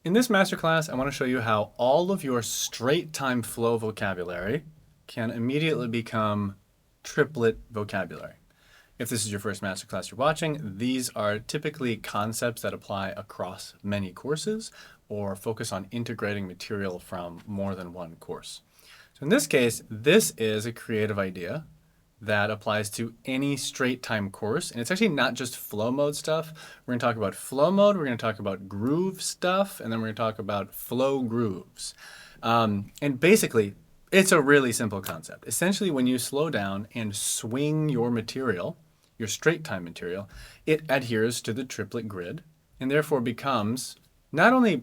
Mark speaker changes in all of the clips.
Speaker 1: In this masterclass, I want to show you how all of your straight time flow vocabulary can immediately become triplet vocabulary. If this is your first masterclass you're watching, these are typically concepts that apply across many courses or focus on integrating material from more than one course. So in this case, this is a creative idea that applies to any straight time course. And it's actually not just flow mode stuff. We're going to talk about flow mode, we're going to talk about groove stuff, and then we're going to talk about flow grooves. And basically, it's a really simple concept. Essentially, when you slow down and swing your material, your straight time material, it adheres to the triplet grid and therefore becomes not only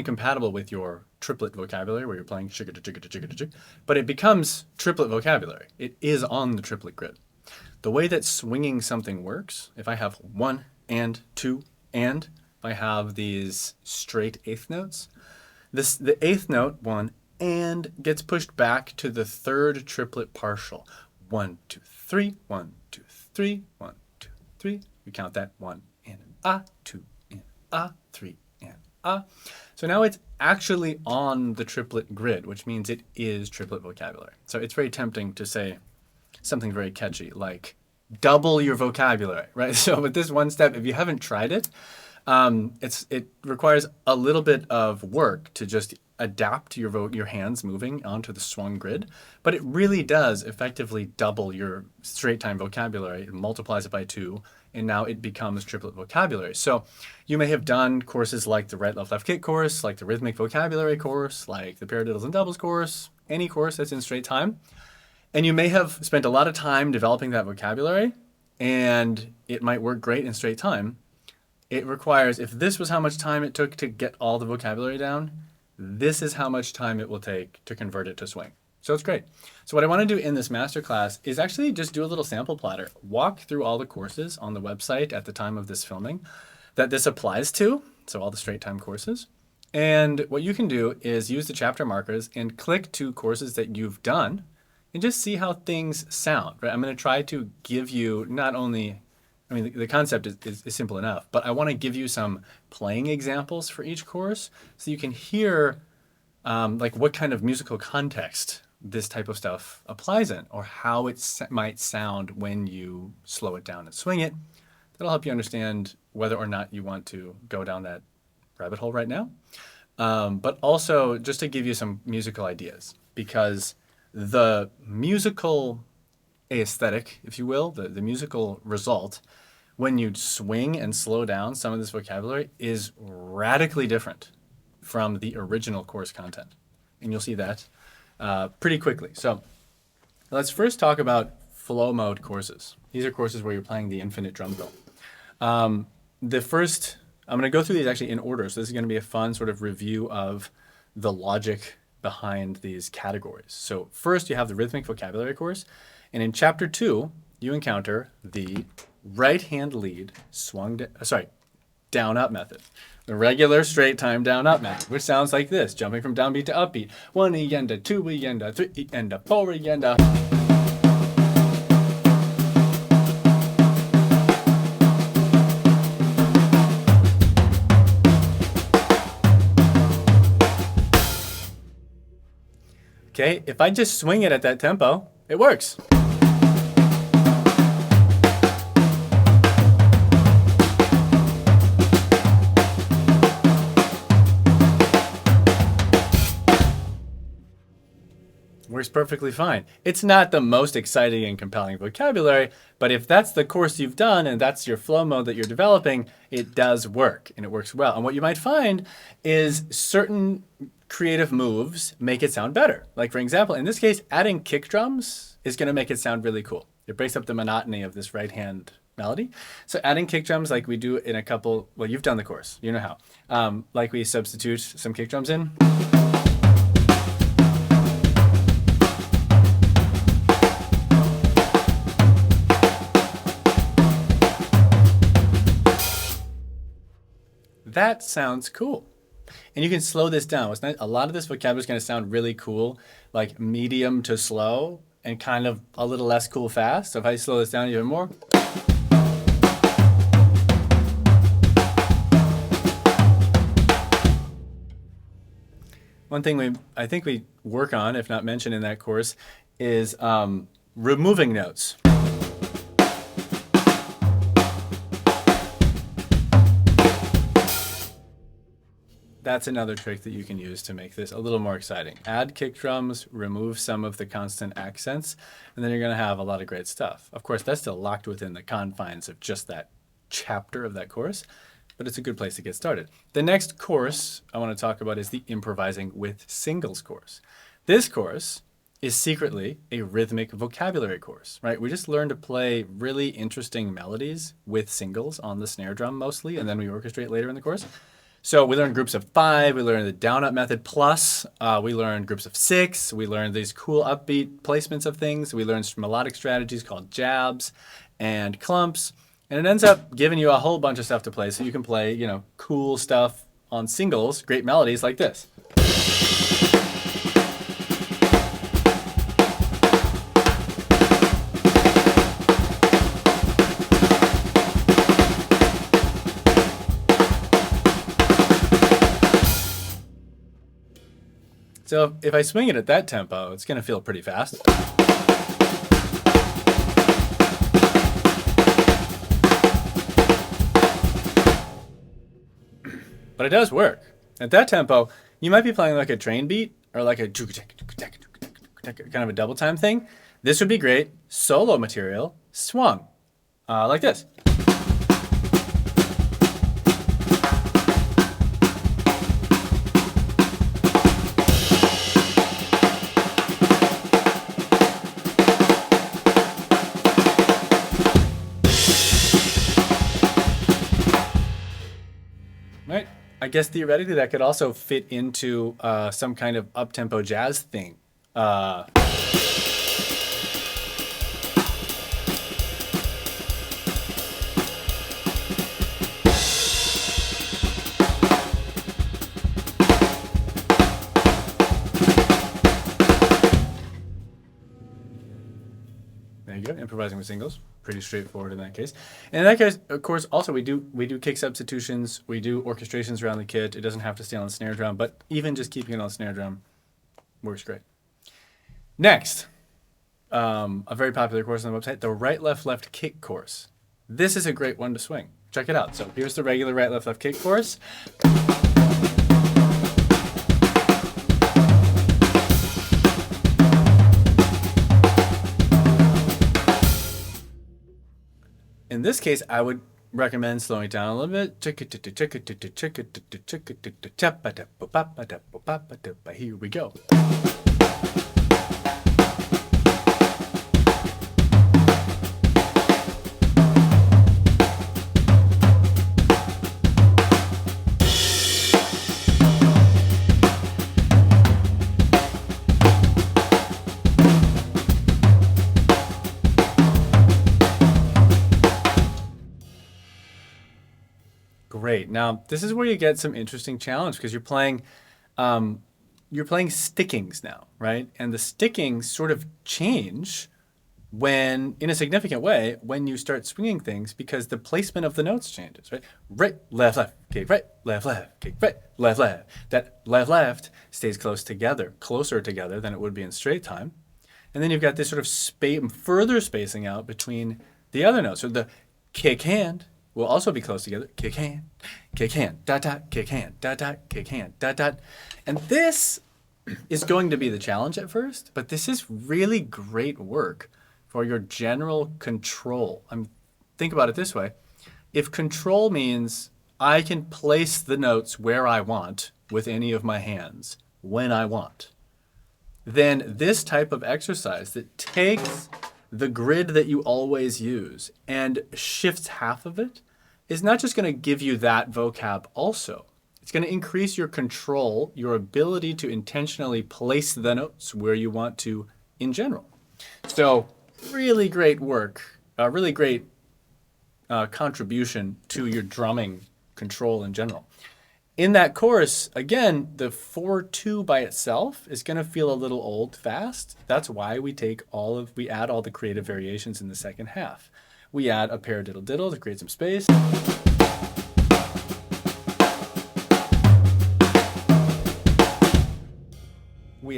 Speaker 1: compatible with your triplet vocabulary where you're playing chicka chicka chicka chicka, but it becomes triplet vocabulary. It is on the triplet grid. The way that swinging something works, if I have 1 and 2 and, if I have these straight eighth notes, the eighth note, 1 and, gets pushed back to the third triplet partial. 1, 2, 3, 1, 2, 3, 1, 2, 3. We count that 1 and an ah, 2 and ah, 3 and ah. So now it's actually on the triplet grid, which means it is triplet vocabulary. So it's very tempting to say something very catchy like double your vocabulary, right? So with this one step, if you haven't tried it, it requires a little bit of work to just adapt your hands moving onto the swung grid, but it really does effectively double your straight time vocabulary. It multiplies it by 2, and now it becomes triplet vocabulary. So you may have done courses like the RLLK Course, like the Rhythmic vocabulary course, like the Paradiddles and doubles course, any course that's in straight time. And you may have spent a lot of time developing that vocabulary, and it might work great in straight time. It requires, if this was how much time it took to get all the vocabulary down, this is how much time it will take to convert it to swing. So it's great. So what I want to do in this masterclass is actually just do a little sample platter, walk through all the courses on the website at the time of this filming that this applies to, so all the straight time courses. And what you can do is use the chapter markers and click to courses that you've done and just see how things sound, right? I'm going to try to give you not only, the concept is simple enough, but I want to give you some playing examples for each course so you can hear like what kind of musical context this type of stuff applies in, or how it might sound when you slow it down and swing it. That'll help you understand whether or not you want to go down that rabbit hole right now. But also just to give you some musical ideas, because the musical aesthetic, if you will, the musical result, when you swing and slow down some of this vocabulary is radically different from the original course content. And you'll see that pretty quickly. So let's first talk about flow mode courses. These are courses where you're playing the infinite drum fill. I'm going to go through these actually in order. So this is going to be a fun sort of review of the logic behind these categories. So first you have the Rhythmic vocabulary course. And in chapter 2, you encounter the right hand lead down up method. The regular straight time down up method, which sounds like this, jumping from downbeat to upbeat. 1 and a 2 and a 3 and a 4 and a. Okay, if I just swing it at that tempo, it works. Works perfectly fine. It's not the most exciting and compelling vocabulary, but if that's the course you've done and that's your flow mode that you're developing, it does work and it works well. And what you might find is certain creative moves make it sound better. Like for example, in this case, adding kick drums is going to make it sound really cool. It breaks up the monotony of this right hand melody. So adding kick drums like we do in a couple, well, you've done the course, you know how. Like we substitute some kick drums in. That sounds cool. And you can slow this down. It's not, a lot of this vocabulary is going to sound really cool, like medium to slow, and kind of a little less cool fast. So if I slow this down even more. one thing I think we work on, if not mention in that course, is removing notes. That's another trick that you can use to make this a little more exciting. Add kick drums, remove some of the constant accents, and then you're going to have a lot of great stuff. Of course, that's still locked within the confines of just that chapter of that course, but it's a good place to get started. The next course I want to talk about is the Improvising with Singles course. This course is secretly a rhythmic vocabulary course, right? We just learn to play really interesting melodies with singles on the snare drum mostly, and then we orchestrate later in the course. So we learn groups of 5, we learn the down-up method plus, we learn groups of 6, we learn these cool upbeat placements of things, we learn melodic strategies called jabs and clumps, and it ends up giving you a whole bunch of stuff to play so you can play, you know, cool stuff on singles, great melodies like this. So if I swing it at that tempo, it's going to feel pretty fast. But it does work. At that tempo, you might be playing like a train beat or like a kind of a double time thing. This would be great solo material swung like this. Right. I guess theoretically that could also fit into some kind of up-tempo jazz thing. There you go, improvising with singles. Pretty straightforward in that case. And in that case, of course, also we do kick substitutions, we do orchestrations around the kit. It doesn't have to stay on the snare drum, but even just keeping it on the snare drum works great. Next, a very popular course on the website, the right, left, left kick course. This is a great one to swing. Check it out. So here's the regular right, left, left kick course. In this case, I would recommend slowing it down a little bit. Here we go. Great. Now, this is where you get some interesting challenge because you're playing stickings now, right? And the stickings sort of change when, in a significant way, when you start swinging things because the placement of the notes changes, right? Right, left, kick, right, left, kick, right, left. That left stays closer together than it would be in straight time. And then you've got this sort of further spacing out between the other notes. So the kick hand will also be close together. Kick hand, dot, dot, kick hand, dot, dot, kick hand, dot, dot. And this is going to be the challenge at first, but this is really great work for your general control. Think about it this way. If control means I can place the notes where I want with any of my hands when I want, then this type of exercise that takes the grid that you always use and shifts half of it is not just going to give you that vocab also. It's going to increase your control, your ability to intentionally place the notes where you want to in general. So really great work, really great contribution to your drumming control in general. In that course, again, the 4/2 by itself is going to feel a little old fast. That's why we add all the creative variations in the second half. We add a paradiddle diddle to create some space.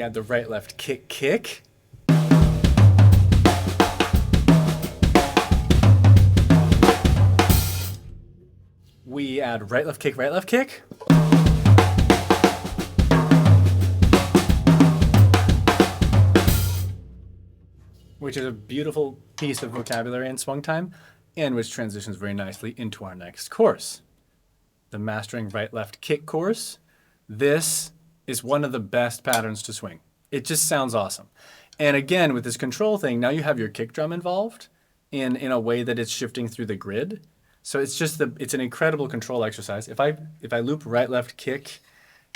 Speaker 1: We add the right, left, kick, kick. We add right, left, kick, right, left, kick. Which is a beautiful piece of vocabulary and swung time, and which transitions very nicely into our next course, the Mastering Right Left Kick course. This is one of the best patterns to swing. It just sounds awesome. And again, with this control thing, now you have your kick drum involved in a way that it's shifting through the grid. So it's just it's an incredible control exercise. If I loop right, left, kick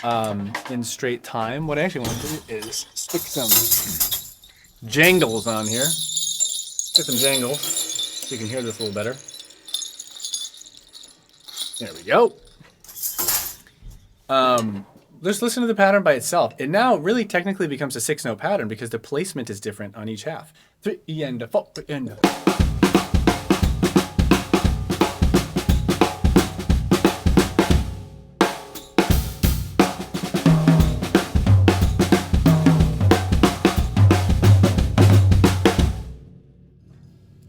Speaker 1: in straight time, what I actually want to do is stick some jangles on here. Get some jangles so you can hear this a little better. There we go. Let's listen to the pattern by itself. It now really technically becomes a 6-note pattern because the placement is different on each half. 3 and a 4 and a.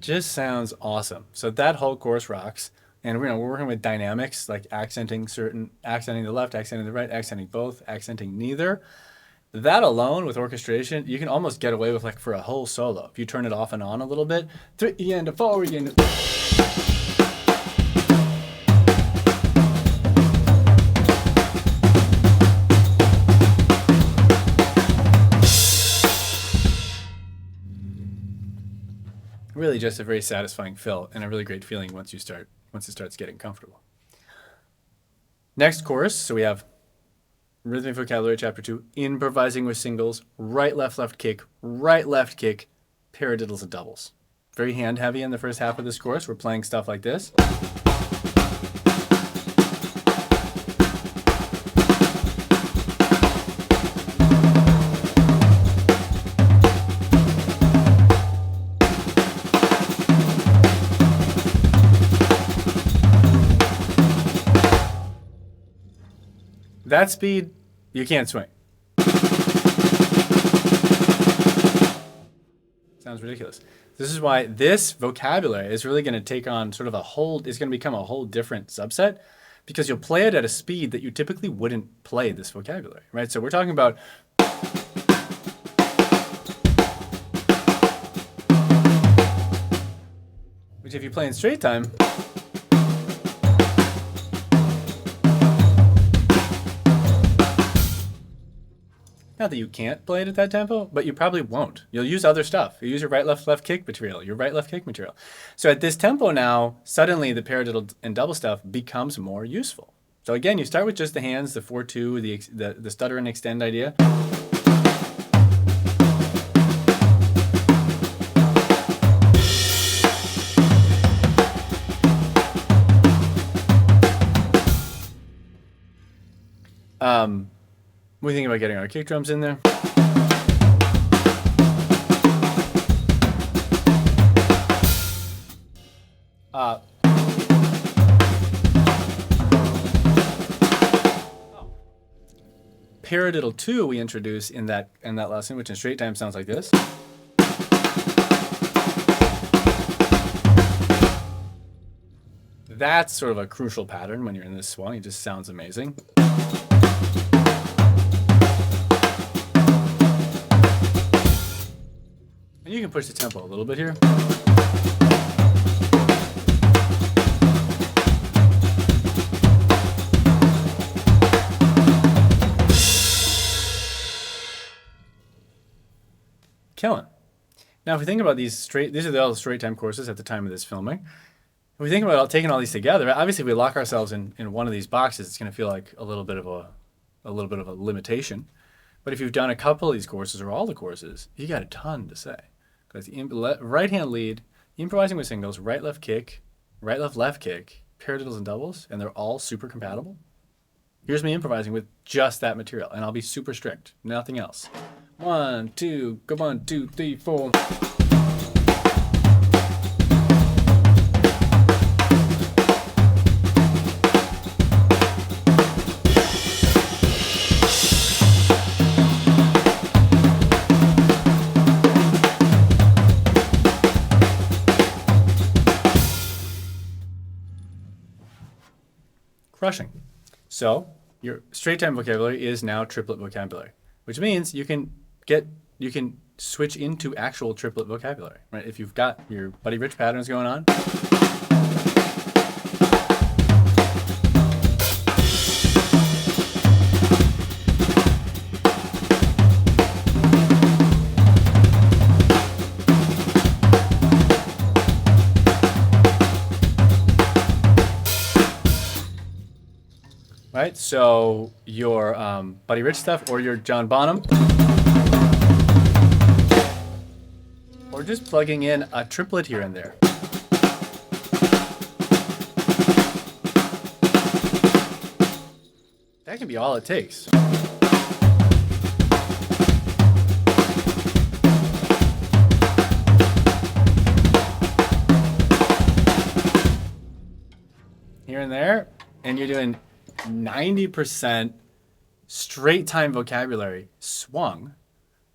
Speaker 1: Just sounds awesome. So that whole course rocks. And we're working with dynamics, like accenting the left, accenting the right, accenting both, accenting neither. That alone with orchestration, you can almost get away with like for a whole solo. If you turn it off and on a little bit, 3 and a 4 and a. Really just a very satisfying fill and a really great feeling once it starts getting comfortable. Next course, so we have Rhythmic Vocabulary Chapter 2, Improvising with Singles, right, left, kick, paradiddles and doubles. Very hand heavy in the first half of this course. We're playing stuff like this. That speed, you can't swing. Sounds ridiculous. This is why this vocabulary is really going to take on sort of it's going to become a whole different subset because you'll play it at a speed that you typically wouldn't play this vocabulary, right? So we're talking about which if you play in straight time, not that you can't play it at that tempo, but you probably won't. You'll use other stuff. You'll use your right, left kick material, your right, left kick material. So at this tempo now, suddenly the paradiddle and double stuff becomes more useful. So again, you start with just the hands, the 4-2, the stutter and extend idea. What do you think about getting our kick drums in there? Paradiddle 2 we introduce in that lesson, which in straight time sounds like this. That's sort of a crucial pattern when you're in this swung. It just sounds amazing. And you can push the tempo a little bit here. Killing. Now, if we think about these are all the straight time courses at the time of this filming. If we think about taking all these together, obviously if we lock ourselves in one of these boxes, it's going to feel like a little bit of a limitation. But if you've done a couple of these courses or all the courses, you got a ton to say. Because the right hand lead, improvising with singles, right, left kick, left kick, paradiddles and doubles, and they're all super compatible. Here's me improvising with just that material, and I'll be super strict, nothing else. 1, 2, go 1, 2, 3, 4. crushing. So your straight time vocabulary is now triplet vocabulary, which means you can switch into actual triplet vocabulary, right? If you've got your Buddy Rich patterns going on. Right, so your Buddy Rich stuff or your John Bonham, or just plugging in a triplet here and there. That can be all it takes. Here and there, and you're doing 90% straight time vocabulary swung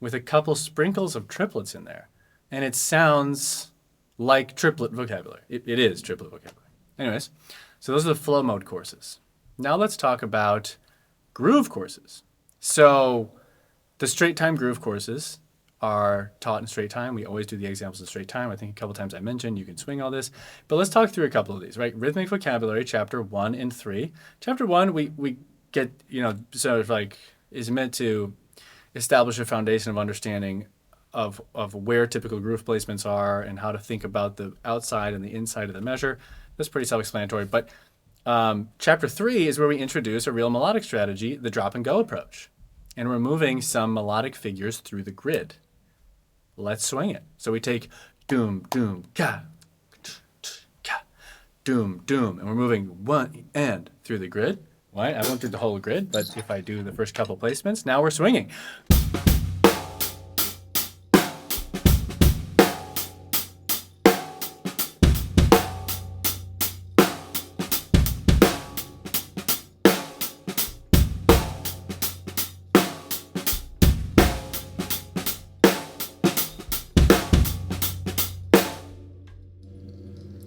Speaker 1: with a couple sprinkles of triplets in there. And it sounds like triplet vocabulary. It is triplet vocabulary. Anyways, so those are the flow mode courses. Now let's talk about groove courses. So the straight time groove courses are taught in straight time. We always do the examples in straight time. I think a couple times I mentioned you can swing all this. But let's talk through a couple of these, right? Rhythmic vocabulary, chapter 1 and 3. Chapter 1, we get, sort of like is meant to establish a foundation of understanding of where typical groove placements are and how to think about the outside and the inside of the measure. That's pretty self-explanatory. But chapter 3 is where we introduce a real melodic strategy, the drop and go approach. And we're moving some melodic figures through the grid. Let's swing it. So we take doom, doom, ka, ka, doom, doom, and we're moving one and through the grid. Right? I won't do the whole grid, but if I do the first couple placements, now we're swinging.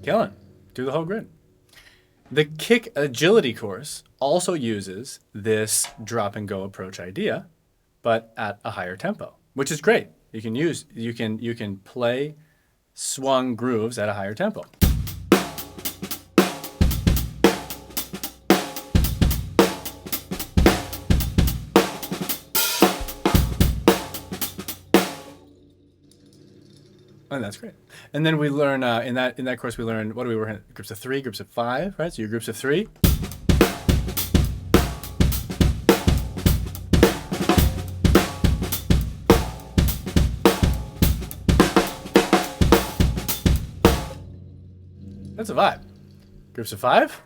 Speaker 1: Killing. Do the whole grid. The kick agility course also uses this drop and go approach idea, but at a higher tempo, which is great. You can play swung grooves at a higher tempo. And that's great. And then we learn in that course we learn, what do we learn? Groups of 3, groups of 5, right? So your groups of 3. That's a vibe. Groups of 5.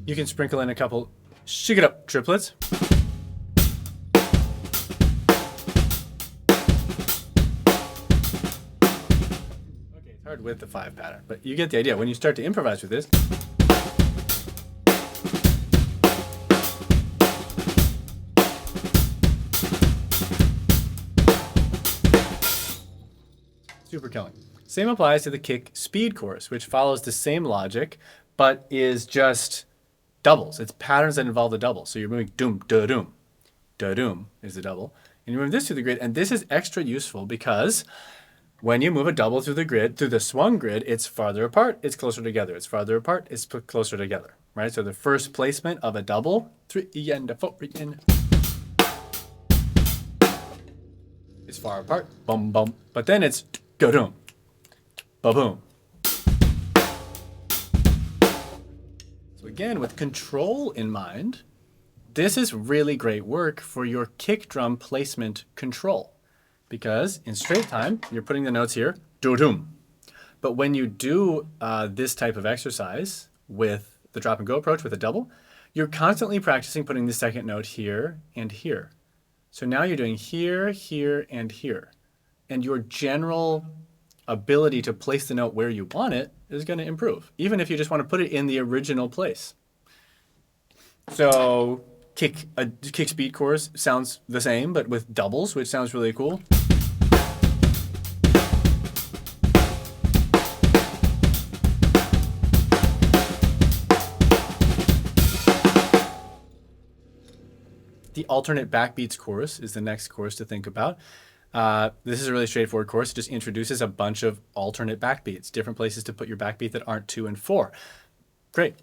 Speaker 1: You can sprinkle in a couple shake it up triplets. Okay, it's hard with the 5 pattern, but you get the idea. When you start to improvise with this, super killing. Same applies to the kick speed course, which follows the same logic, but is just doubles. It's patterns that involve the double. So you're moving doom, da doom. Da doom is the double. And you move this through the grid. And this is extra useful because when you move a double through the grid, through the swung grid, it's farther apart, it's closer together. It's farther apart, it's closer together. Right? So the first placement of a double, 3 and 4 in, is far apart, bum bum. But then it's go doom, ba boom. Again, with control in mind, this is really great work for your kick drum placement control. Because in straight time, you're putting the notes here, do-doom. But when you do this type of exercise with the drop and go approach with a double, you're constantly practicing putting the second note here and here. So now you're doing here, here, and here. And your general ability to place the note where you want it is going to improve, even if you just want to put it in the original place. So kick speed course sounds the same, but with doubles, which sounds really cool. alternate backbeats course is the next course to think about. This is a really straightforward course. It just introduces a bunch of alternate backbeats, different places to put your backbeat that aren't 2 and 4. Great.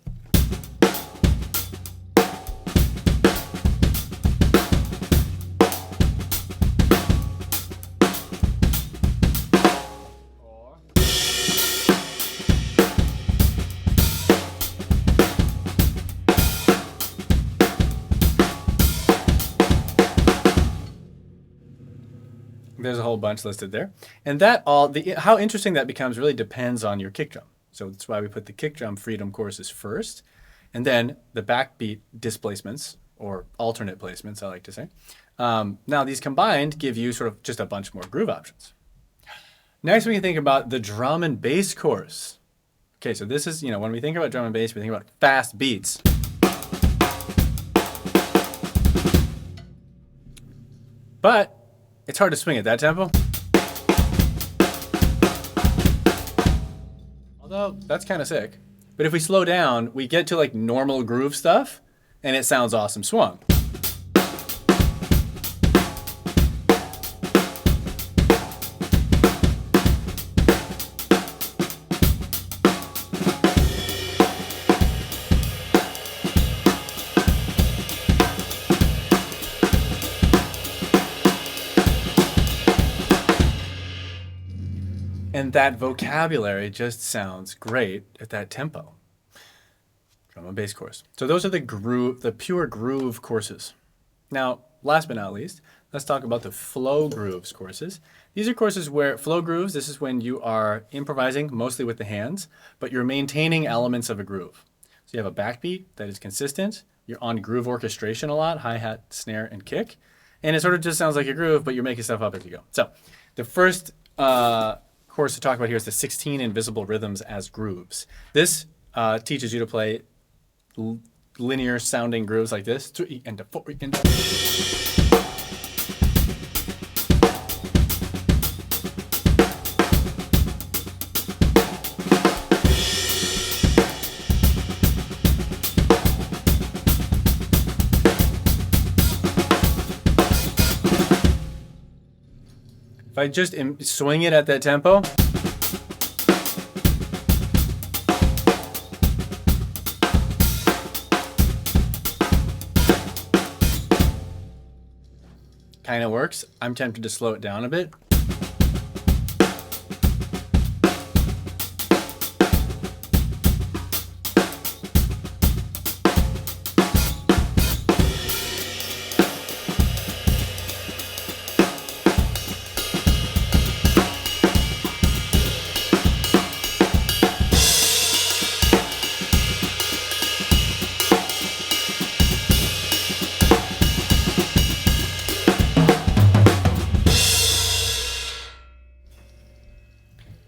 Speaker 1: There's a whole bunch listed there. And that how interesting that becomes really depends on your kick drum. So that's why we put the kick drum freedom courses first, and then the backbeat displacements, or alternate placements, I like to say. Now these combined give you sort of just a bunch more groove options. Next we can think about the drum and bass course. Okay, so this is, when we think about drum and bass, we think about fast beats. But it's hard to swing at that tempo. Although, that's kind of sick. But if we slow down, we get to like normal groove stuff, and it sounds awesome swung. And that vocabulary just sounds great at that tempo. Drum and bass course. So those are the pure groove courses. Now, last but not least, let's talk about the flow grooves courses. These are courses where flow grooves, this is when you are improvising mostly with the hands, but you're maintaining elements of a groove. So you have a backbeat that is consistent. You're on groove orchestration a lot, hi-hat, snare, and kick. And it sort of just sounds like a groove, but you're making stuff up as you go. So the first course to talk about here is the 16 invisible rhythms as grooves. This teaches you to play linear sounding grooves like this. 3 and 4 and if I just swing it at that tempo, kind of works. I'm tempted to slow it down a bit.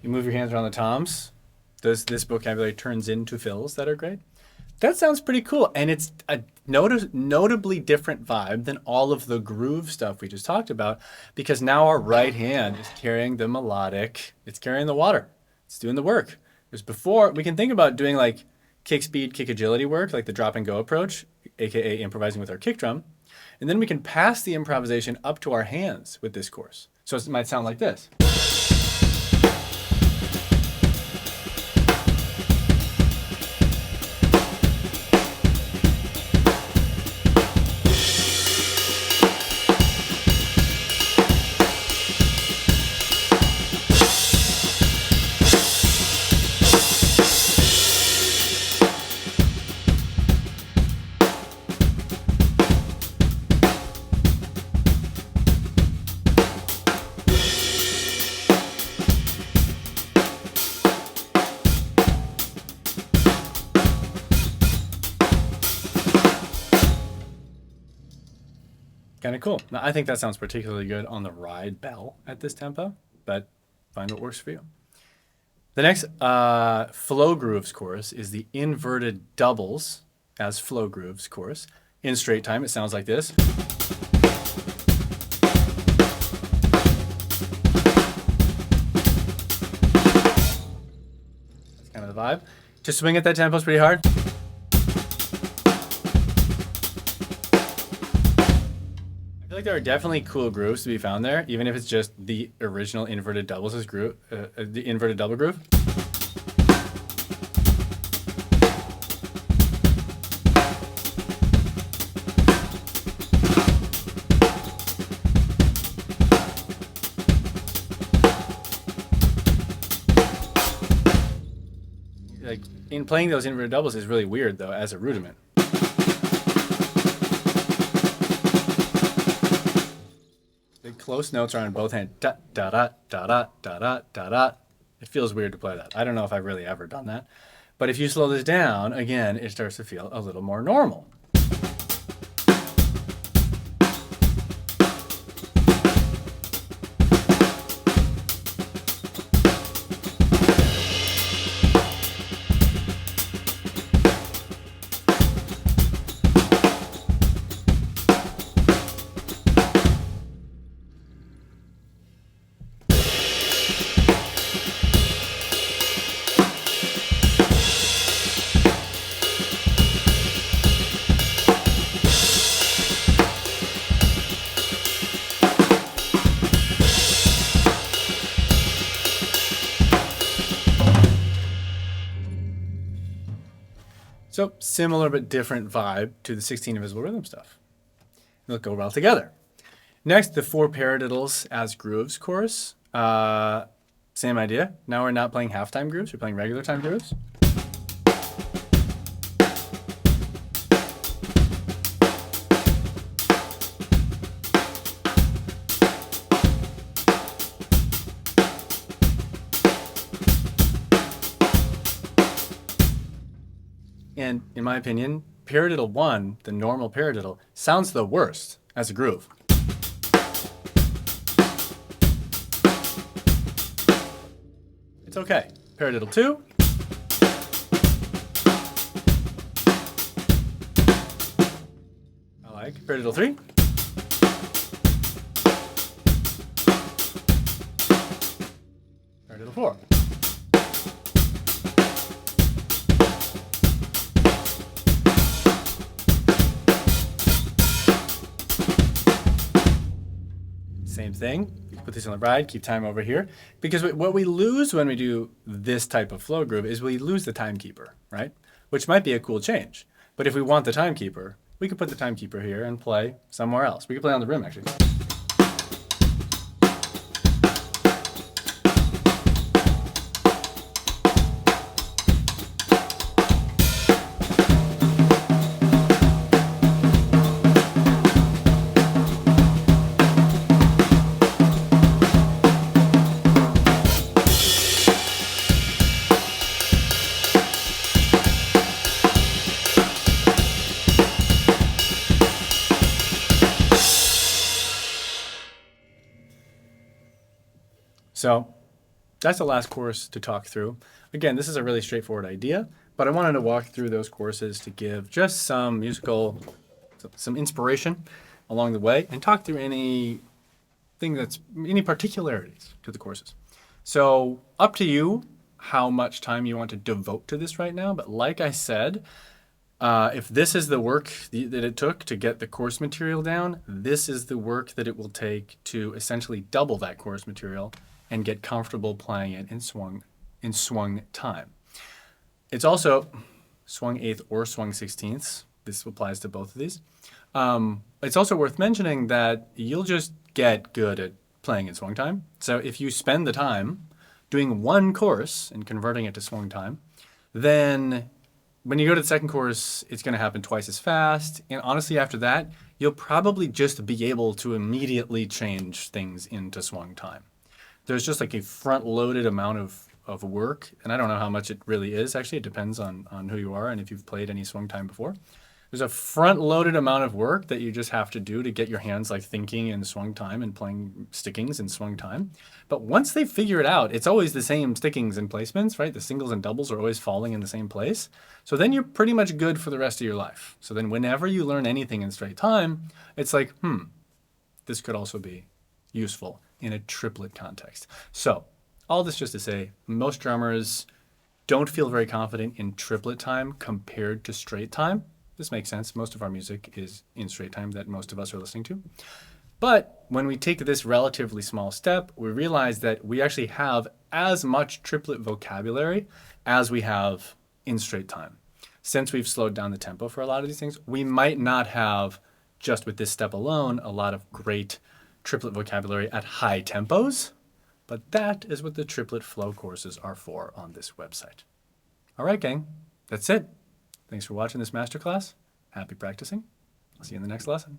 Speaker 1: You move your hands around the toms. This vocabulary turns into fills that are great. That sounds pretty cool. And it's a notably different vibe than all of the groove stuff we just talked about, because now our right hand is carrying the melodic, it's carrying the water. It's doing the work. Whereas before, we can think about doing like kick speed, kick agility work, like the drop and go approach, aka improvising with our kick drum. And then we can pass the improvisation up to our hands with this course. So it might sound like this. Kind of cool. Now, I think that sounds particularly good on the ride bell at this tempo, but find what works for you. The next flow grooves course is the inverted doubles as flow grooves course. In straight time, it sounds like this. That's kind of the vibe. To swing at that tempo is pretty hard. feel like there are definitely cool grooves to be found there, even if it's just the original inverted doubles groove, the inverted double groove. Like in playing those inverted doubles is really weird though as a rudiment. The close notes are on both hands. Da da da da da da da da da. It feels weird to play that. I don't know if I've really ever done that. But if you slow this down, again, it starts to feel a little more normal. So similar but different vibe to the 16 invisible rhythm stuff. They'll go well together. Next, the 4 paradiddles as grooves course. Same idea. Now we're not playing halftime grooves, we're playing regular time grooves. And in my opinion, paradiddle 1, the normal paradiddle, sounds the worst as a groove. It's okay. Paradiddle 2. I like. Paradiddle 3. Paradiddle 4. Same thing. You put this on the ride, keep time over here. Because what we lose when we do this type of flow groove is we lose the timekeeper, right? Which might be a cool change. But if we want the timekeeper, we could put the timekeeper here and play somewhere else. We could play on the rim, actually. So that's the last course to talk through. Again, this is a really straightforward idea, but I wanted to walk through those courses to give just some some inspiration along the way and talk through any particularities to the courses. So up to you how much time you want to devote to this right now. But like I said, if this is the work that it took to get the course material down, this is the work that it will take to essentially double that course material and get comfortable playing it in swung time. It's also swung 8th or swung 16ths. This applies to both of these. It's also worth mentioning that you'll just get good at playing in swung time. So if you spend the time doing one course and converting it to swung time, then when you go to the second course, it's going to happen twice as fast. And honestly, after that, you'll probably just be able to immediately change things into swung time. There's just like a front-loaded amount of work, and I don't know how much it really is. Actually, it depends on who you are and if you've played any swung time before. There's a front-loaded amount of work that you just have to do to get your hands like thinking in swung time and playing stickings in swung time. But once they figure it out, it's always the same stickings and placements, right? The singles and doubles are always falling in the same place. So then you're pretty much good for the rest of your life. So then whenever you learn anything in straight time, it's like, this could also be useful in a triplet context. So all this just to say, most drummers don't feel very confident in triplet time compared to straight time. This makes sense. Most of our music is in straight time that most of us are listening to. But when we take this relatively small step, we realize that we actually have as much triplet vocabulary as we have in straight time. Since we've slowed down the tempo for a lot of these things, we might not have, just with this step alone, a lot of great triplet vocabulary at high tempos, but that is what the triplet flow courses are for on this website. All right, gang, that's it. Thanks for watching this masterclass. Happy practicing. I'll see you in the next lesson.